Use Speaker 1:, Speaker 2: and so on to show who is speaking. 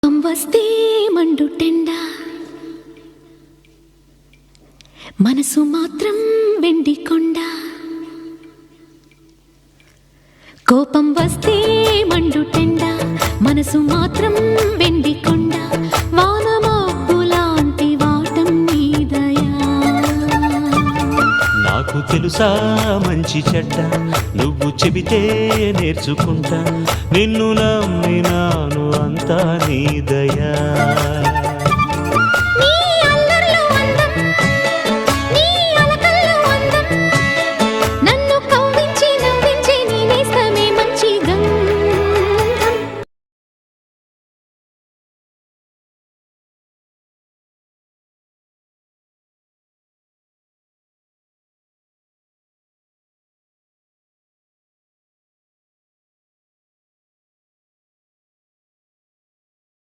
Speaker 1: వస్తే మండుటెండ మనసు మాత్రం వెండి కొండ కోపం వస్తే మండుటెండ మనసు మాత్రం వెండి కొండ వానమబ్బులాంటి వాటం నీదయా
Speaker 2: నాకు తెలుసా మంచి చెడ్డ నువ్వు చెబితే నేర్చుకుంటా నిన్ను నమ్మినాను అంతా నీ దయా